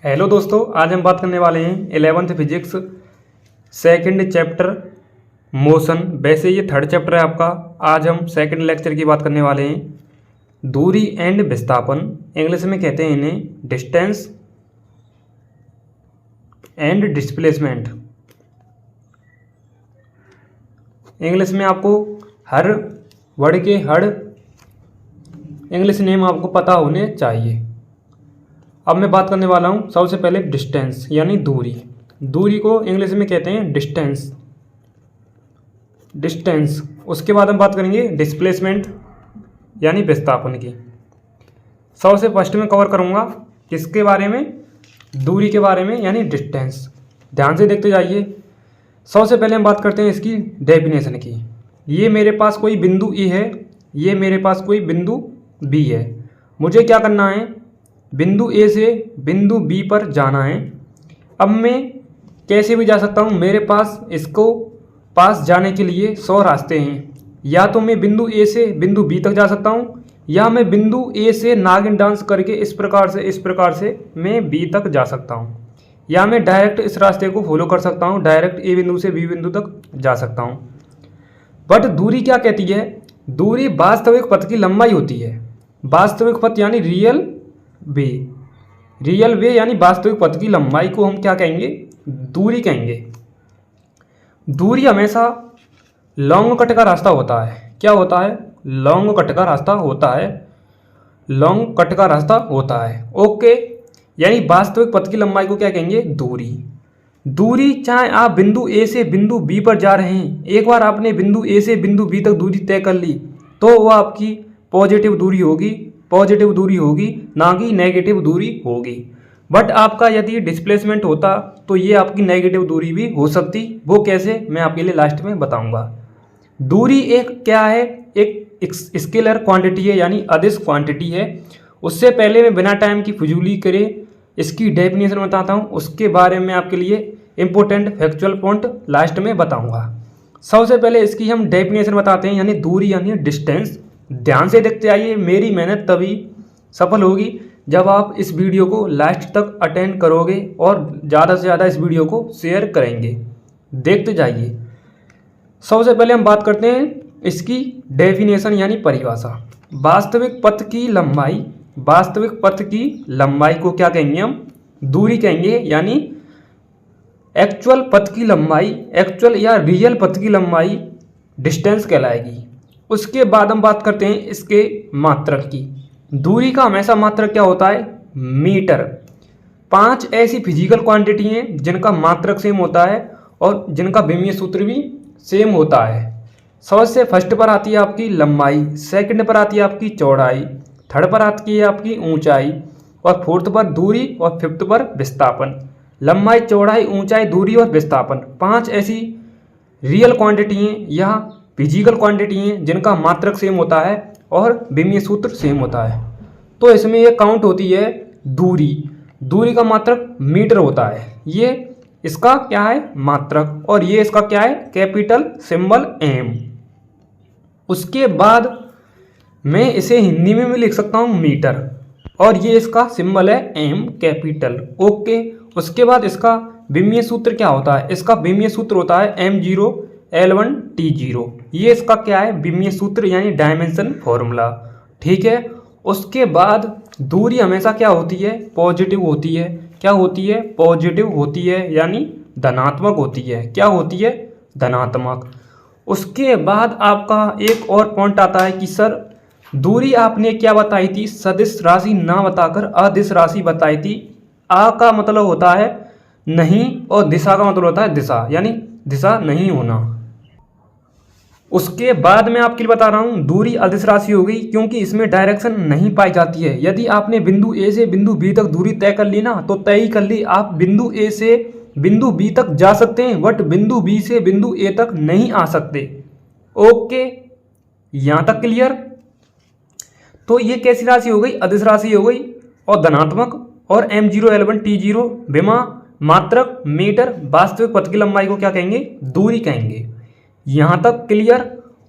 Hello दोस्तों, आज हम बात करने वाले हैं 11th physics second chapter motion. वैसे ये थर्ड चैप्टर है आपका। आज हम सेकंड लेक्चर की बात करने वाले हैं दूरी एंड विस्थापन। इंग्लिश में कहते हैं इन्हें डिस्टेंस एंड डिस्प्लेसमेंट। इंग्लिश में आपको हर वर्ड के हर इंग्लिश नेम आपको पता होने चाहिए। अब मैं बात करने वाला हूँ सबसे पहले डिस्टेंस यानी दूरी। दूरी को इंग्लिश में कहते हैं डिस्टेंस। उसके बाद हम बात करेंगे डिस्प्लेसमेंट यानी विस्थापन की। सबसे फर्स्ट में कवर करूँगा किसके बारे में, दूरी के बारे में यानी डिस्टेंस। ध्यान से देखते जाइए। सबसे पहले हम बात करते हैं इसकी डेफिनेशन की। ये मेरे पास कोई बिंदु ए है, ये मेरे पास कोई बिंदु बी है। मुझे क्या करना है, बिंदु ए से बिंदु बी पर जाना है। अब मैं कैसे भी जा सकता हूँ, मेरे पास इसको पास जाने के लिए 100 रास्ते हैं। या तो मैं बिंदु ए से बिंदु बी तक जा सकता हूँ, या मैं बिंदु ए से नागिन डांस करके इस प्रकार से मैं बी तक जा सकता हूँ, या मैं डायरेक्ट इस रास्ते को फॉलो कर सकता हूँ, डायरेक्ट ए बिंदु से बी बिंदु तक जा सकता हूँ। बट दूरी क्या कहती है, दूरी वास्तविक पथ की लंबाई होती है। वास्तविक पथ यानी रियल वे यानी वास्तविक पथ की लंबाई को हम क्या कहेंगे, दूरी कहेंगे। दूरी हमेशा लॉन्ग कट का रास्ता होता है। क्या होता है, लॉन्ग कट का रास्ता होता है। ओके, यानी वास्तविक पथ की लंबाई को क्या कहेंगे, दूरी। चाहे आप बिंदु ए से बिंदु बी पर जा रहे हैं, एक बार आपने बिंदु ए से बिंदु बी तक दूरी तय कर ली तो वह आपकी पॉजिटिव दूरी होगी, ना कि नेगेटिव दूरी होगी। बट आपका यदि डिस्प्लेसमेंट होता तो ये आपकी नेगेटिव दूरी भी हो सकती। वो कैसे, मैं आपके लिए लास्ट में बताऊंगा। दूरी एक क्या है, एक स्केलर क्वांटिटी है यानी अदिश क्वांटिटी है। उससे पहले मैं बिना टाइम की फजूली करे इसकी डेफिनेशन बताता हूँ। उसके बारे में आपके लिए इंपॉर्टेंट फैक्चुअल पॉइंट लास्ट में बताऊँगा। सबसे पहले इसकी हम डेफिनेशन बताते हैं यानी दूरी यानी डिस्टेंस। ध्यान से देखते आइए। मेरी मेहनत तभी सफल होगी जब आप इस वीडियो को लास्ट तक अटेंड करोगे और ज़्यादा से ज़्यादा इस वीडियो को शेयर करेंगे। देखते जाइए। सबसे पहले हम बात करते हैं इसकी डेफिनेशन यानी परिभाषा। वास्तविक पथ की लंबाई को क्या कहेंगे, हम दूरी कहेंगे। यानी एक्चुअल पथ की लंबाई, एक्चुअल या रियल पथ की लंबाई डिस्टेंस कहलाएगी। उसके बाद हम बात करते हैं इसके मात्रक की। दूरी का हमेशा मात्रक क्या होता है, मीटर। 5 ऐसी फिजिकल क्वांटिटी हैं जिनका मात्रक सेम होता है और जिनका विमीय सूत्र भी सेम होता है। सबसे फर्स्ट पर आती है आपकी लंबाई, सेकंड पर आती है आपकी चौड़ाई, थर्ड पर आती है आपकी ऊंचाई, और फोर्थ पर दूरी, और फिफ्थ पर विस्थापन। लंबाई, चौड़ाई, ऊंचाई, दूरी और विस्थापन 5 ऐसी रियल क्वांटिटी हैं या फिजिकल क्वांटिटी हैं जिनका मात्रक सेम होता है और विमीय सूत्र सेम होता है। तो इसमें ये काउंट होती है दूरी का मात्रक मीटर होता है। ये इसका क्या है, मात्रक, और ये इसका क्या है, कैपिटल सिंबल एम। उसके बाद मैं इसे हिंदी में भी लिख सकता हूँ मीटर, और ये इसका सिंबल है एम कैपिटल। ओके, उसके बाद इसका विमीय सूत्र क्या होता है, इसका विमीय सूत्र होता है m0L1T0। ये इसका क्या है, विमीय सूत्र यानी डायमेंशन फॉर्मूला। ठीक है। उसके बाद दूरी हमेशा क्या होती है, पॉजिटिव होती है। क्या होती है, पॉजिटिव होती है यानी धनात्मक होती है। क्या होती है, धनात्मक। उसके बाद आपका एक और पॉइंट आता है कि सर दूरी आपने क्या बताई थी, सदिश राशि ना बताकर अदिश राशि बताई थी। आ का मतलब होता है नहीं, और दिशा का मतलब होता है दिशा, यानी दिशा नहीं होना। उसके बाद मैं आपके लिए बता रहा हूँ दूरी अदिश राशि हो गई क्योंकि इसमें डायरेक्शन नहीं पाई जाती है। यदि आपने बिंदु ए से बिंदु बी तक दूरी तय कर ली ना, तो तय ही कर ली, आप बिंदु ए से बिंदु बी तक जा सकते हैं, बट बिंदु बी से बिंदु ए तक नहीं आ सकते। ओके, यहाँ तक क्लियर। तो ये कैसी राशि हो गई, अदिश राशि हो गई और धनात्मक, और m0L1T0 विमा मात्रक मीटर। वास्तविक पथ की लंबाई को क्या कहेंगे, दूरी कहेंगे। यहाँ तक क्लियर।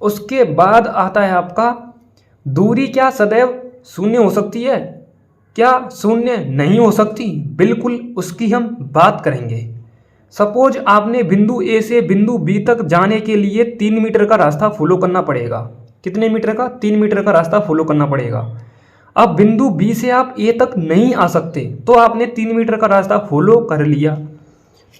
उसके बाद आता है आपका दूरी क्या सदैव शून्य हो सकती है, क्या शून्य नहीं हो सकती? बिल्कुल, उसकी हम बात करेंगे। सपोज आपने बिंदु ए से बिंदु बी तक जाने के लिए 3 मीटर का रास्ता फॉलो करना पड़ेगा। कितने मीटर का? 3 मीटर का रास्ता फॉलो करना पड़ेगा। अब बिंदु बी से आप ए तक नहीं आ सकते, तो आपने 3 मीटर का रास्ता फॉलो कर लिया,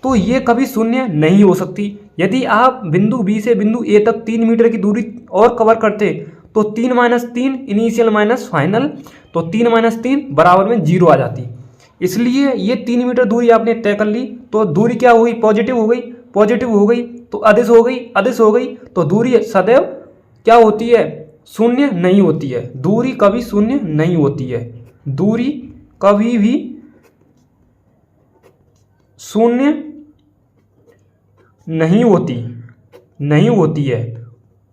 तो ये कभी शून्य नहीं हो सकती। यदि आप बिंदु बी से बिंदु ए तक 3 मीटर की दूरी और कवर करते तो 3 माइनस 3 इनिशियल माइनस फाइनल, तो 3 माइनस 3 बराबर में 0 आ जाती। इसलिए ये 3 मीटर दूरी आपने तय कर ली, तो दूरी क्या हो गई? पॉजिटिव हो गई। पॉजिटिव हो गई तो अदिश हो गई, अदिश हो गई तो दूरी सदैव क्या होती है? शून्य नहीं होती है। दूरी कभी शून्य नहीं होती है। दूरी कभी भी शून्य नहीं होती है।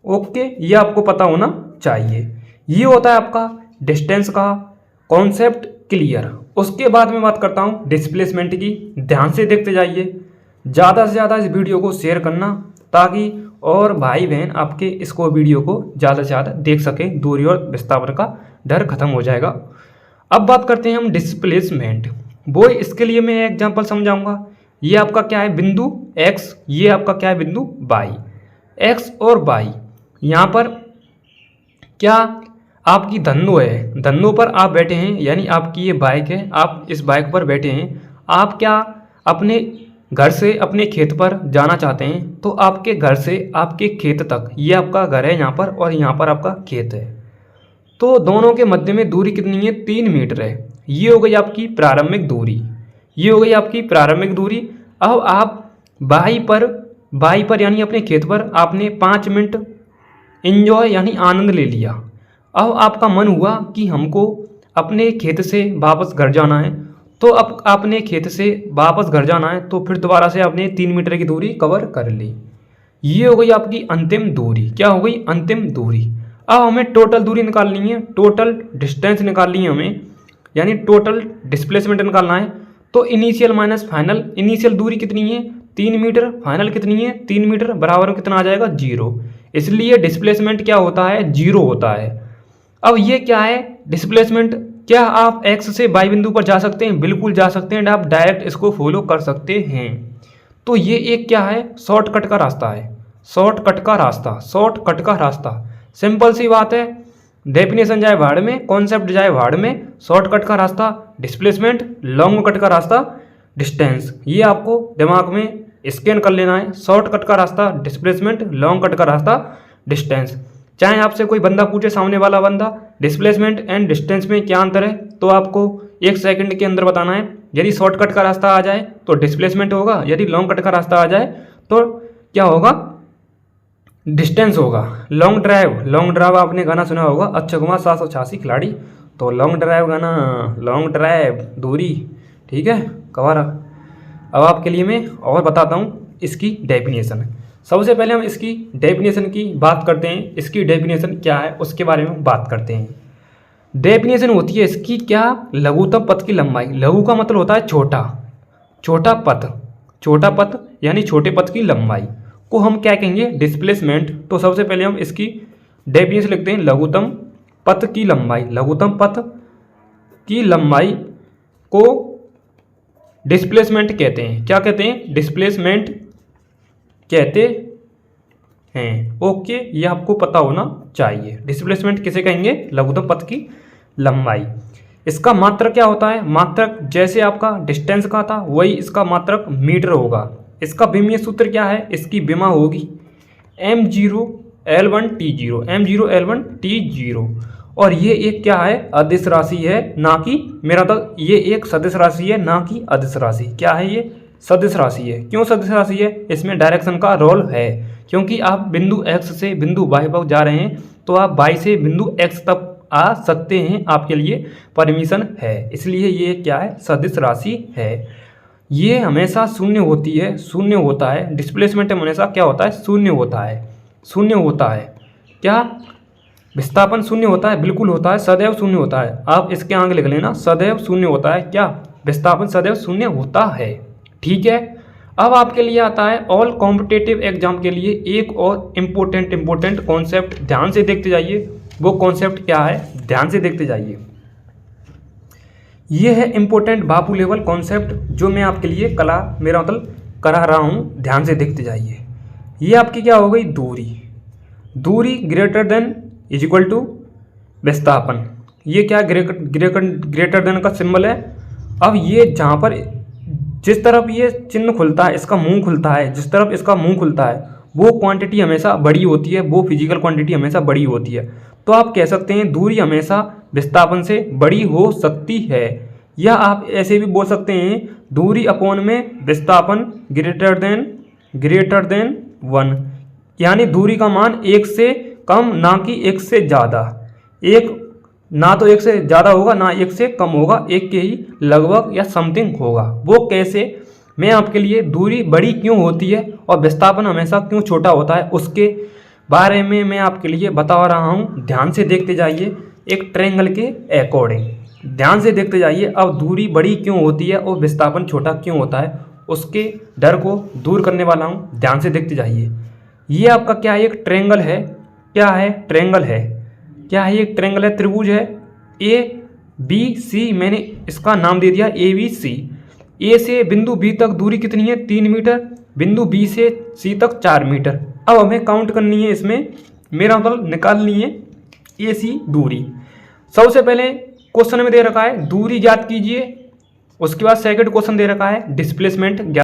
ओके, ये आपको पता होना चाहिए। ये होता है आपका डिस्टेंस का कॉन्सेप्ट क्लियर। उसके बाद में बात करता हूँ डिस्प्लेसमेंट की। ध्यान से देखते जाइए, ज़्यादा से ज़्यादा इस वीडियो को शेयर करना, ताकि और भाई बहन आपके इसको वीडियो को ज़्यादा से ज़्यादा देख सकें। दूरी और विस्थापन का डर खत्म हो जाएगा। अब बात करते हैं हम डिस्प्लेसमेंट। वो इसके लिए मैं एग्जांपल समझाऊंगा। ये आपका क्या है? बिंदु एक्स, ये आपका क्या है? बिंदु वाई। एक्स और वाई, यहाँ पर क्या आपकी धन्नो है, धन्नो पर आप बैठे हैं, यानी आपकी ये बाइक है, आप इस बाइक पर बैठे हैं। आप क्या अपने घर से अपने खेत पर जाना चाहते हैं, तो आपके घर से आपके खेत तक, ये आपका घर है यहाँ पर और यहाँ पर आपका खेत है, तो दोनों के मध्य में दूरी कितनी है? 3 मीटर है। ये हो गई आपकी प्रारंभिक दूरी, ये हो गई आपकी प्रारंभिक दूरी। अब आप बाई पर यानी अपने खेत पर आपने 5 मिनट एंजॉय यानी आनंद ले लिया। अब आपका मन हुआ कि हमको अपने खेत से वापस घर जाना है, तो अब आपने खेत से वापस घर जाना है, तो फिर दोबारा से आपने 3 मीटर की दूरी कवर कर ली। ये हो गई आपकी अंतिम दूरी। क्या हो गई? अंतिम दूरी। अब हमें टोटल दूरी निकालनी है, टोटल डिस्टेंस निकालनी है हमें, यानी टोटल डिस्प्लेसमेंट निकालना है। तो इनिशियल माइनस फाइनल, इनिशियल दूरी कितनी है? 3 मीटर। फाइनल कितनी है? 3 मीटर। बराबर कितना आ जाएगा? 0। इसलिए डिस्प्लेसमेंट क्या होता है? 0 होता है। अब ये क्या है डिस्प्लेसमेंट? क्या आप एक्स से वाई बिंदु पर जा सकते हैं? बिल्कुल जा सकते हैं, आप डायरेक्ट इसको फॉलो कर सकते हैं। तो ये एक क्या है? शॉर्टकट का रास्ता है। शॉर्टकट का रास्ता, शॉर्टकट का रास्ता। सिंपल सी बात है, डेफिनेशन जाए भाड़ में, कॉन्सेप्ट जाए भाड़ में। शॉर्टकट का रास्ता डिस्प्लेसमेंट, लॉन्ग कट का रास्ता डिस्टेंस। ये आपको दिमाग में स्कैन कर लेना है। शॉर्टकट का रास्ता डिस्प्लेसमेंट, लॉन्ग कट का रास्ता डिस्टेंस। चाहे आपसे कोई बंदा पूछे, सामने वाला बंदा, डिस्प्लेसमेंट एंड डिस्टेंस में क्या अंतर है, तो आपको 1 सेकंड के अंदर बताना है। यदि शॉर्टकट का रास्ता आ जाए तो डिस्प्लेसमेंट होगा, यदि लॉन्ग कट का रास्ता आ जाए तो क्या होगा? डिस्टेंस होगा। लॉन्ग ड्राइव आपने गाना सुना होगा, अक्षय कुमार 786 खिलाड़ी, तो लॉन्ग ड्राइव गाना, लॉन्ग ड्राइव दूरी, ठीक है, कवर। अब आपके लिए मैं और बताता हूँ इसकी डेफिनेशन। सबसे पहले हम इसकी डेफिनेशन की बात करते हैं। इसकी डेफिनेशन क्या है उसके बारे में बात करते हैं। डेफिनेशन होती है इसकी क्या? लघुतम पथ की लंबाई। लघु का मतलब होता है छोटा, छोटा पथ यानी छोटे पथ की लंबाई को हम क्या कहेंगे? डिस्प्लेसमेंट। तो सबसे पहले हम इसकी डेफिनेशन लिखते हैं, लघुतम पथ की लंबाई। लघुतम पथ की लंबाई को डिस्प्लेसमेंट कहते हैं। क्या कहते हैं? डिस्प्लेसमेंट कहते हैं। ओके, ये आपको पता होना चाहिए। डिस्प्लेसमेंट किसे कहेंगे? लघुतम पथ की लंबाई। इसका मात्रक क्या होता है? मात्रक जैसे आपका डिस्टेंस का था वही इसका मात्रक मीटर होगा। इसका विमीय सूत्र क्या है? इसकी विमा होगी m0L1T0, m0L1T0। और ये एक क्या है? अदिश राशि है, ना कि मेरा तो ये एक सदिश राशि है, ना कि अदिश राशि। क्या है ये? सदिश राशि है। क्यों सदिश राशि है? इसमें डायरेक्शन का रोल है, क्योंकि आप बिंदु x से बिंदु y पर जा रहे हैं, तो आप y से बिंदु x तक आ सकते हैं, आपके लिए परमिशन है। इसलिए ये क्या है? सदिश राशि है। ये हमेशा शून्य होती है, शून्य होता है। डिस्प्लेसमेंट हमेशा क्या होता है? शून्य होता है, शून्य होता है। क्या? विस्थापन शून्य होता है? बिल्कुल होता है, सदैव शून्य होता है। आप इसके आगे लिख लेना, सदैव शून्य होता है। क्या? विस्थापन सदैव शून्य होता है। ठीक है। अब आपके लिए आता है ऑल कॉम्पिटिटिव एग्जाम के लिए एक और इम्पोर्टेंट कॉन्सेप्ट। ध्यान से देखते जाइए। वो कॉन्सेप्ट क्या है? ध्यान से देखते जाइए। ये है इम्पोर्टेंट बापू लेवल कॉन्सेप्ट जो मैं आपके लिए मेरा मतलब करा रहा हूँ, ध्यान से देखते जाइए। ये आपकी क्या हो गई, दूरी greater than is equal to विस्थापन। ये क्या ग्रेटर देन का सिंबल है। अब ये जहाँ पर जिस तरफ ये चिन्ह खुलता है, इसका मुंह खुलता है, जिस तरफ इसका मुंह खुलता है वो क्वांटिटी हमेशा बड़ी होती है, वो फिजिकल क्वांटिटी हमेशा बड़ी होती है। तो आप कह सकते हैं दूरी हमेशा विस्थापन से बड़ी हो सकती है, या आप ऐसे भी बोल सकते हैं दूरी अपॉन में विस्थापन ग्रेटर देन 1, यानी दूरी का मान 1 से कम ना कि 1 से ज़्यादा। एक ना तो 1 से ज़्यादा होगा ना 1 से कम होगा, एक के ही लगभग या समथिंग होगा। वो कैसे, मैं आपके लिए दूरी बड़ी क्यों होती है और विस्थापन हमेशा क्यों छोटा होता है उसके बारे में मैं आपके लिए बता रहा हूँ। ध्यान से देखते जाइए, एक ट्रायंगल के अकॉर्डिंग ध्यान से देखते जाइए। अब दूरी बड़ी क्यों होती है और विस्थापन छोटा क्यों होता है उसके डर को दूर करने वाला हूँ, ध्यान से देखते जाइए। ये आपका क्या है, एक ट्रायंगल है। क्या है, ट्रायंगल है। क्या है, एक ट्रायंगल है, त्रिभुज है ABC, मैंने इसका नाम दे दिया ABC। ए से बिंदु बी तक दूरी कितनी है, 3 मीटर, बिंदु बी से सी तक 4 मीटर। अब हमें काउंट करनी है, इसमें मेरा मतलब निकालनी है AC दूरी। सबसे पहले क्वेश्चन में दे रखा है दूरी ज्ञात कीजिए, उसके बाद सेकंड क्वेश्चन दे रखा है डिस्प्लेसमेंट